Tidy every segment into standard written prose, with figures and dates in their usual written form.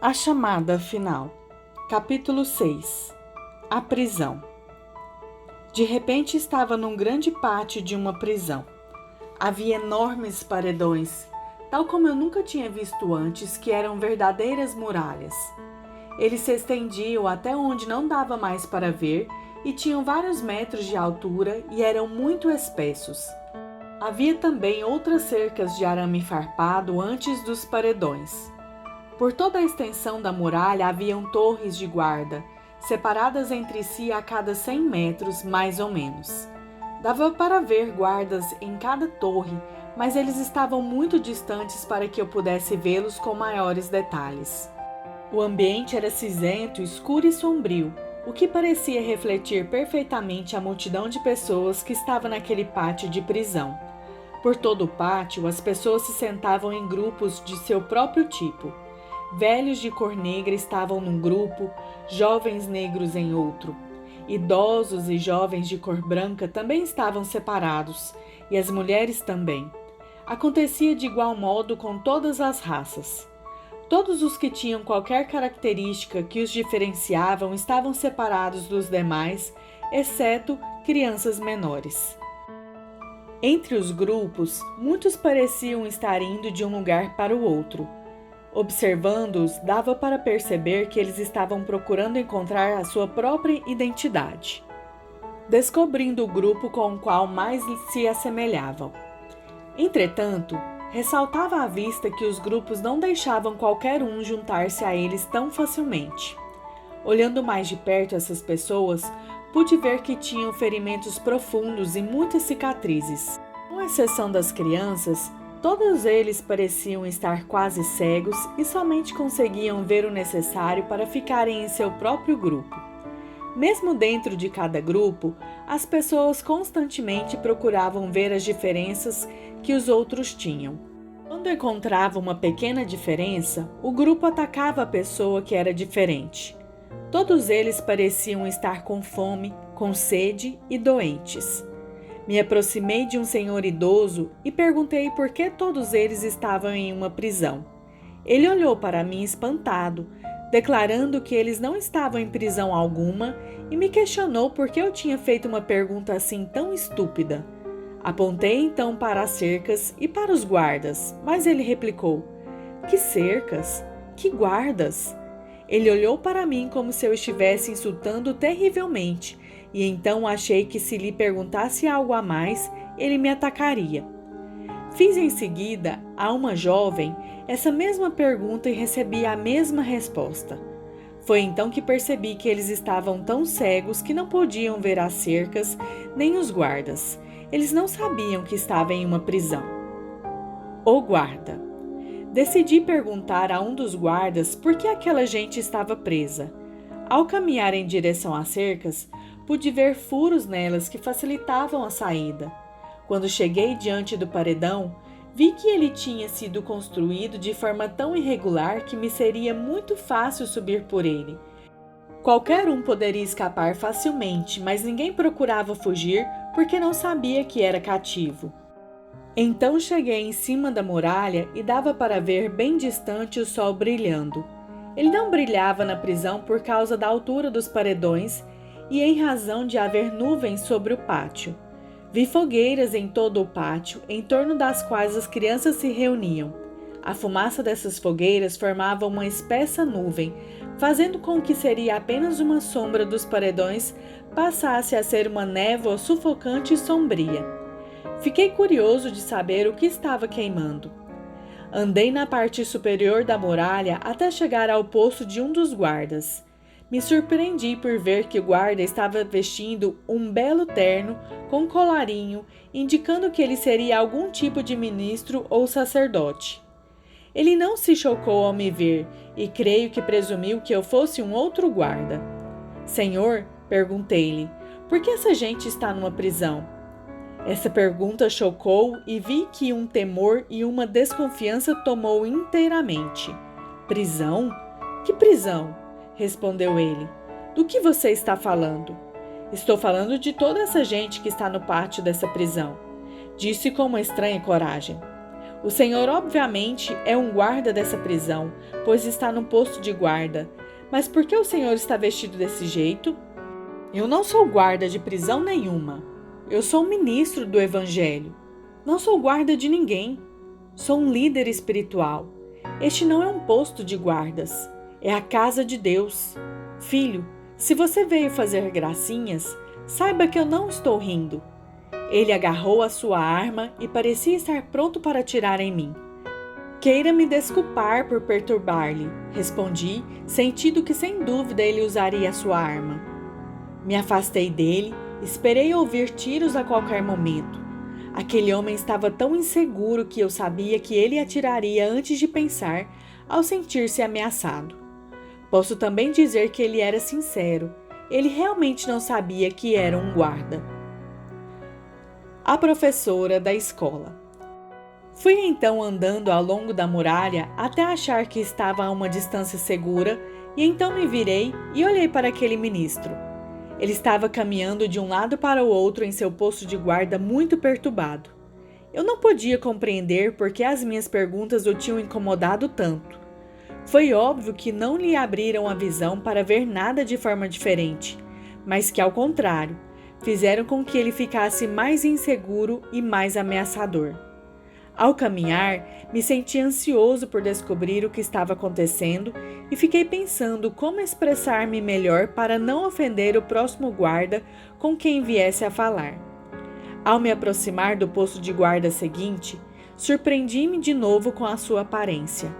A chamada final. Capítulo 6. A prisão. De repente estava num grande pátio de uma prisão. Havia enormes paredões, tal como eu nunca tinha visto antes, que eram verdadeiras muralhas. Eles se estendiam até onde não dava mais para ver e tinham vários metros de altura e eram muito espessos. Havia também outras cercas de arame farpado antes dos paredões. Por toda a extensão da muralha haviam torres de guarda, separadas entre si a cada 100 metros, mais ou menos. Dava para ver guardas em cada torre, mas eles estavam muito distantes para que eu pudesse vê-los com maiores detalhes. O ambiente era cinzento, escuro e sombrio, o que parecia refletir perfeitamente a multidão de pessoas que estava naquele pátio de prisão. Por todo o pátio, as pessoas se sentavam em grupos de seu próprio tipo. Velhos de cor negra estavam num grupo, jovens negros em outro. Idosos e jovens de cor branca também estavam separados, e as mulheres também. Acontecia de igual modo com todas as raças. Todos os que tinham qualquer característica que os diferenciavam estavam separados dos demais, exceto crianças menores. Entre os grupos, muitos pareciam estar indo de um lugar para o outro. Observando-os, dava para perceber que eles estavam procurando encontrar a sua própria identidade, descobrindo o grupo com o qual mais se assemelhavam. Entretanto, ressaltava à vista que os grupos não deixavam qualquer um juntar-se a eles tão facilmente. Olhando mais de perto essas pessoas, pude ver que tinham ferimentos profundos e muitas cicatrizes. Com exceção das crianças, todos eles pareciam estar quase cegos e somente conseguiam ver o necessário para ficarem em seu próprio grupo. Mesmo dentro de cada grupo, as pessoas constantemente procuravam ver as diferenças que os outros tinham. Quando encontrava uma pequena diferença, o grupo atacava a pessoa que era diferente. Todos eles pareciam estar com fome, com sede e doentes. Me aproximei de um senhor idoso e perguntei por que todos eles estavam em uma prisão. Ele olhou para mim espantado, declarando que eles não estavam em prisão alguma e me questionou por que eu tinha feito uma pergunta assim tão estúpida. Apontei então para as cercas e para os guardas, mas ele replicou: "Que cercas? Que guardas?" Ele olhou para mim como se eu estivesse insultando terrivelmente, e então achei que se lhe perguntasse algo a mais, ele me atacaria. Fiz em seguida a uma jovem essa mesma pergunta e recebi a mesma resposta. Foi então que percebi que eles estavam tão cegos que não podiam ver as cercas nem os guardas. Eles não sabiam que estava em uma prisão. O guarda. Decidi perguntar a um dos guardas por que aquela gente estava presa. Ao caminhar em direção às cercas, pude ver furos nelas que facilitavam a saída. Quando cheguei diante do paredão, vi que ele tinha sido construído de forma tão irregular que me seria muito fácil subir por ele. Qualquer um poderia escapar facilmente, mas ninguém procurava fugir porque não sabia que era cativo. Então cheguei em cima da muralha e dava para ver bem distante o sol brilhando. Ele não brilhava na prisão por causa da altura dos paredões e em razão de haver nuvens sobre o pátio. Vi fogueiras em todo o pátio, em torno das quais as crianças se reuniam. A fumaça dessas fogueiras formava uma espessa nuvem, fazendo com que seria apenas uma sombra dos paredões passasse a ser uma névoa sufocante e sombria. Fiquei curioso de saber o que estava queimando. Andei na parte superior da muralha até chegar ao posto de um dos guardas. Me surpreendi por ver que o guarda estava vestindo um belo terno com colarinho, indicando que ele seria algum tipo de ministro ou sacerdote. Ele não se chocou ao me ver e creio que presumiu que eu fosse um outro guarda. "Senhor", perguntei-lhe, "por que essa gente está numa prisão?" Essa pergunta chocou e vi que um temor e uma desconfiança tomou inteiramente. "Prisão? Que prisão?" respondeu ele. "Do que você está falando?" "Estou falando de toda essa gente que está no pátio dessa prisão", disse com uma estranha coragem. O senhor obviamente é um guarda dessa prisão, pois está no posto de guarda. Mas por que o senhor está vestido desse jeito? Eu não sou guarda de prisão nenhuma. Eu sou um ministro do Evangelho. Não sou guarda de ninguém. Sou um líder espiritual. Este não é um posto de guardas. É a casa de Deus. Filho, se você veio fazer gracinhas, saiba que eu não estou rindo. Ele agarrou a sua arma e parecia estar pronto para atirar em mim. Queira me desculpar por perturbar-lhe, respondi, sentindo que sem dúvida ele usaria a sua arma. Me afastei dele, esperei ouvir tiros a qualquer momento. Aquele homem estava tão inseguro que eu sabia que ele atiraria antes de pensar, ao sentir-se ameaçado. Posso também dizer que ele era sincero. Ele realmente não sabia que era um guarda. A professora da escola. Fui então andando ao longo da muralha até achar que estava a uma distância segura e então me virei e olhei para aquele ministro. Ele estava caminhando de um lado para o outro em seu posto de guarda muito perturbado. Eu não podia compreender por que as minhas perguntas o tinham incomodado tanto. Foi óbvio que não lhe abriram a visão para ver nada de forma diferente, mas que, ao contrário, fizeram com que ele ficasse mais inseguro e mais ameaçador. Ao caminhar, me senti ansioso por descobrir o que estava acontecendo e fiquei pensando como expressar-me melhor para não ofender o próximo guarda com quem viesse a falar. Ao me aproximar do posto de guarda seguinte, surpreendi-me de novo com a sua aparência.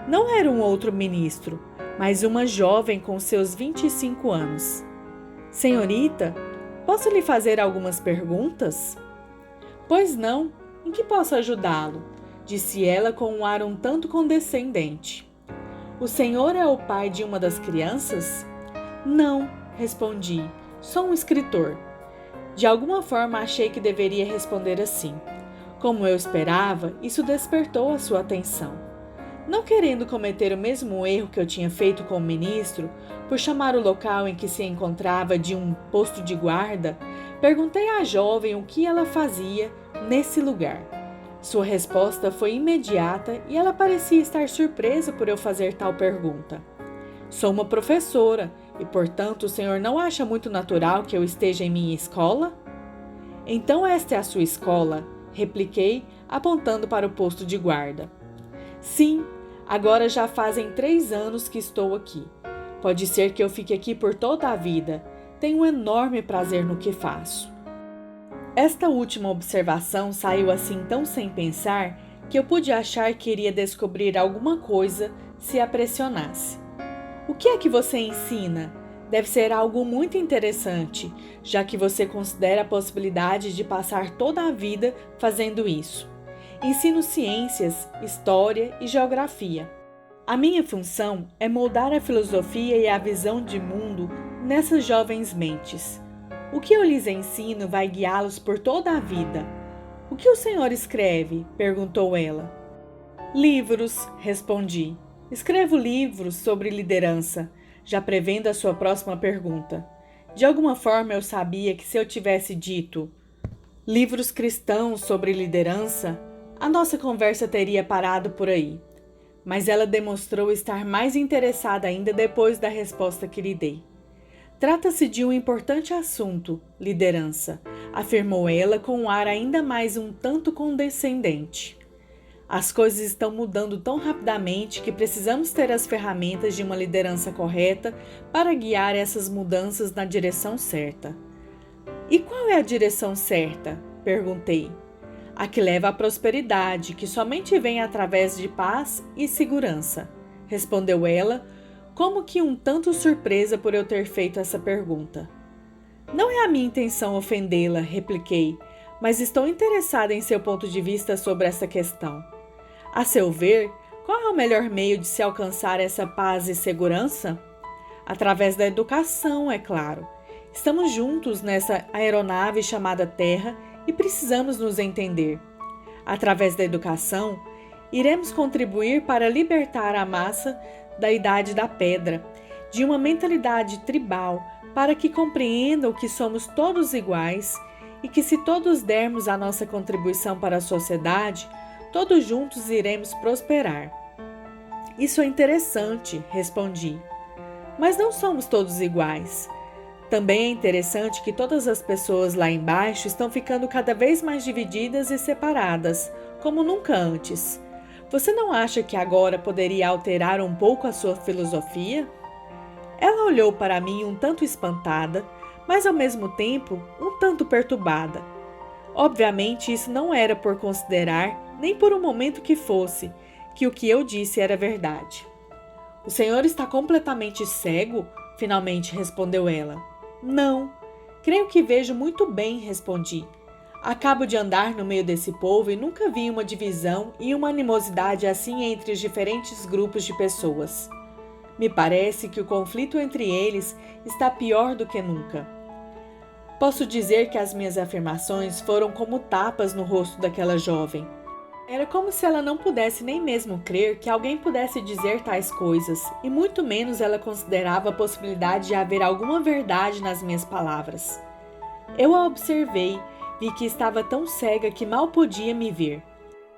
Não era um outro ministro, mas uma jovem com seus 25 anos. Senhorita, posso lhe fazer algumas perguntas? Pois não, em que posso ajudá-lo? Disse ela com um ar um tanto condescendente. O senhor é o pai de uma das crianças? Não, respondi, sou um escritor. De alguma forma achei que deveria responder assim. Como eu esperava, isso despertou a sua atenção. Não querendo cometer o mesmo erro que eu tinha feito com o ministro, por chamar o local em que se encontrava de um posto de guarda, perguntei à jovem o que ela fazia nesse lugar. Sua resposta foi imediata e ela parecia estar surpresa por eu fazer tal pergunta. Sou uma professora e, portanto, o senhor não acha muito natural que eu esteja em minha escola? Então esta é a sua escola, repliquei, apontando para o posto de guarda. Sim, agora já fazem 3 anos que estou aqui. Pode ser que eu fique aqui por toda a vida. Tenho um enorme prazer no que faço. Esta última observação saiu assim tão sem pensar que eu pude achar que iria descobrir alguma coisa se a pressionasse. O que é que você ensina? Deve ser algo muito interessante, já que você considera a possibilidade de passar toda a vida fazendo isso. Ensino ciências, história e geografia. A minha função é moldar a filosofia e a visão de mundo nessas jovens mentes. O que eu lhes ensino vai guiá-los por toda a vida. O que o senhor escreve? Perguntou ela. Livros, respondi. Escrevo livros sobre liderança, já prevendo a sua próxima pergunta. De alguma forma eu sabia que se eu tivesse dito livros cristãos sobre liderança, a nossa conversa teria parado por aí. Mas ela demonstrou estar mais interessada ainda depois da resposta que lhe dei. Trata-se de um importante assunto, liderança, afirmou ela com um ar ainda mais um tanto condescendente. As coisas estão mudando tão rapidamente que precisamos ter as ferramentas de uma liderança correta para guiar essas mudanças na direção certa. E qual é a direção certa? Perguntei. A que leva à prosperidade, que somente vem através de paz e segurança, respondeu ela, como que um tanto surpresa por eu ter feito essa pergunta. Não é a minha intenção ofendê-la, repliquei, mas estou interessada em seu ponto de vista sobre essa questão. A seu ver, qual é o melhor meio de se alcançar essa paz e segurança? Através da educação, é claro. Estamos juntos nessa aeronave chamada Terra e precisamos nos entender. Através da educação, iremos contribuir para libertar a massa da idade da pedra, de uma mentalidade tribal, para que compreendam que somos todos iguais e que, se todos dermos a nossa contribuição para a sociedade, Todos juntos iremos prosperar. Isso é interessante, respondi. Mas não somos todos iguais. Também é interessante que todas as pessoas lá embaixo estão ficando cada vez mais divididas e separadas, como nunca antes. Você não acha que agora poderia alterar um pouco a sua filosofia? Ela olhou para mim um tanto espantada, mas ao mesmo tempo um tanto perturbada. Obviamente isso não era por considerar, nem por um momento que fosse, que o que eu disse era verdade. O senhor está completamente cego? Finalmente respondeu ela. Não, creio que vejo muito bem, respondi. Acabo de andar no meio desse povo e nunca vi uma divisão e uma animosidade assim entre os diferentes grupos de pessoas. Me parece que o conflito entre eles está pior do que nunca. Posso dizer que as minhas afirmações foram como tapas no rosto daquela jovem. Era como se ela não pudesse nem mesmo crer que alguém pudesse dizer tais coisas, e muito menos ela considerava a possibilidade de haver alguma verdade nas minhas palavras. Eu a observei, vi que estava tão cega que mal podia me ver.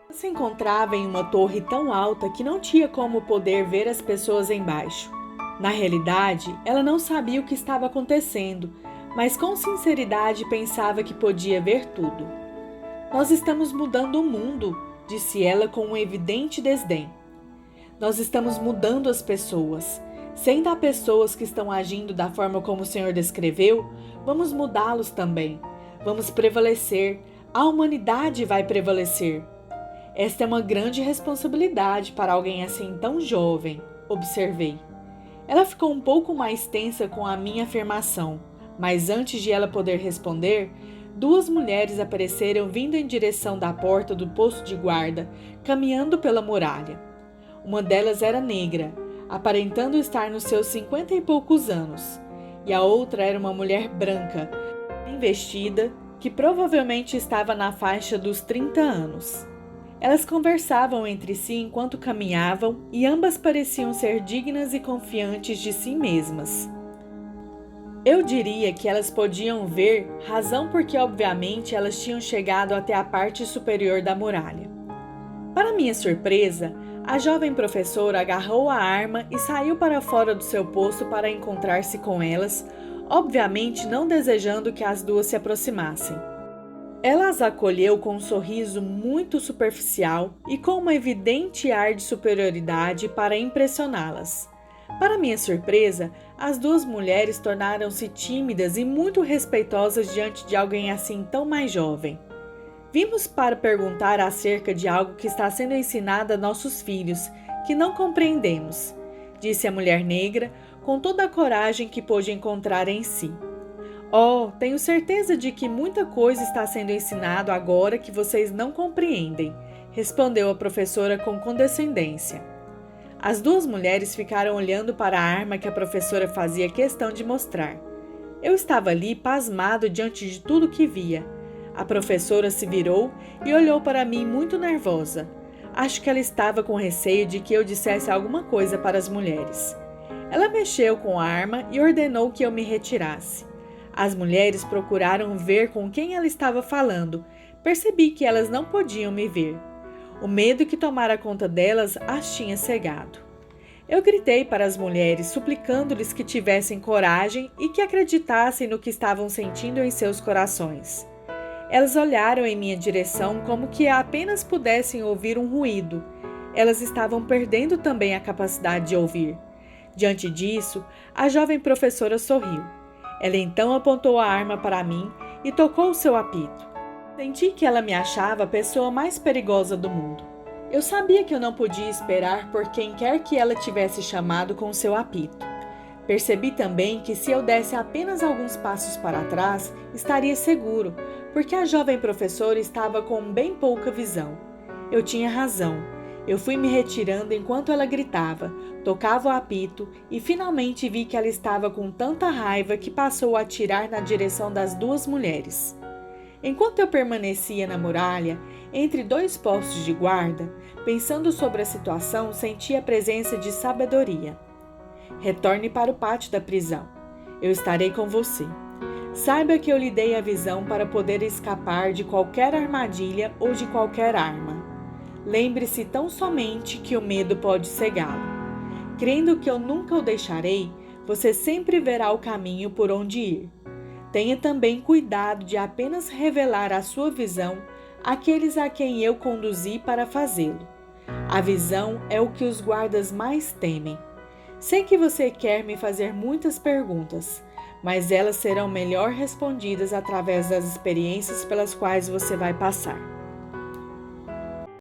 Ela se encontrava em uma torre tão alta que não tinha como poder ver as pessoas embaixo. Na realidade, ela não sabia o que estava acontecendo, mas com sinceridade pensava que podia ver tudo. Nós estamos mudando o mundo, disse ela com um evidente desdém. Nós estamos mudando as pessoas. Sendo há pessoas que estão agindo da forma como o Senhor descreveu, vamos mudá-los também. Vamos prevalecer. A humanidade vai prevalecer. Esta é uma grande responsabilidade para alguém assim tão jovem, observei. Ela ficou um pouco mais tensa com a minha afirmação, mas antes de ela poder responder, duas mulheres apareceram vindo em direção da porta do posto de guarda, caminhando pela muralha. Uma delas era negra, aparentando estar nos seus 50 e poucos anos, e a outra era uma mulher branca, bem vestida, que provavelmente estava na faixa dos 30 anos. Elas conversavam entre si enquanto caminhavam e ambas pareciam ser dignas e confiantes de si mesmas. Eu diria que elas podiam ver, razão porque obviamente elas tinham chegado até a parte superior da muralha. Para minha surpresa, a jovem professora agarrou a arma e saiu para fora do seu posto para encontrar-se com elas, obviamente não desejando que as duas se aproximassem. Ela as acolheu com um sorriso muito superficial e com uma evidente ar de superioridade para impressioná-las. Para minha surpresa, as duas mulheres tornaram-se tímidas e muito respeitosas diante de alguém assim tão mais jovem. Vimos para perguntar acerca de algo que está sendo ensinado a nossos filhos, que não compreendemos, disse a mulher negra com toda a coragem que pôde encontrar em si. Oh, tenho certeza de que muita coisa está sendo ensinado agora que vocês não compreendem, respondeu a professora com condescendência. As duas mulheres ficaram olhando para a arma que a professora fazia questão de mostrar. Eu estava ali pasmado diante de tudo que via. A professora se virou e olhou para mim muito nervosa. Acho que ela estava com receio de que eu dissesse alguma coisa para as mulheres. Ela mexeu com a arma e ordenou que eu me retirasse. As mulheres procuraram ver com quem ela estava falando. Percebi que elas não podiam me ver. O medo que tomara conta delas as tinha cegado. Eu gritei para as mulheres, suplicando-lhes que tivessem coragem e que acreditassem no que estavam sentindo em seus corações. Elas olharam em minha direção como que apenas pudessem ouvir um ruído. Elas estavam perdendo também a capacidade de ouvir. Diante disso, a jovem professora sorriu. Ela então apontou a arma para mim e tocou o seu apito. Senti que ela me achava a pessoa mais perigosa do mundo. Eu sabia que eu não podia esperar por quem quer que ela tivesse chamado com o seu apito. Percebi também que se eu desse apenas alguns passos para trás, estaria seguro, porque a jovem professora estava com bem pouca visão. Eu tinha razão. Eu fui me retirando enquanto ela gritava, tocava o apito e finalmente vi que ela estava com tanta raiva que passou a atirar na direção das duas mulheres. Enquanto eu permanecia na muralha, entre dois postos de guarda, pensando sobre a situação, senti a presença de sabedoria. Retorne para o pátio da prisão. Eu estarei com você. Saiba que eu lhe dei a visão para poder escapar de qualquer armadilha ou de qualquer arma. Lembre-se tão somente que o medo pode cegá-lo. Crendo que eu nunca o deixarei, você sempre verá o caminho por onde ir. Tenha também cuidado de apenas revelar a sua visão àqueles a quem eu conduzi para fazê-lo. A visão é o que os guardas mais temem. Sei que você quer me fazer muitas perguntas, mas elas serão melhor respondidas através das experiências pelas quais você vai passar.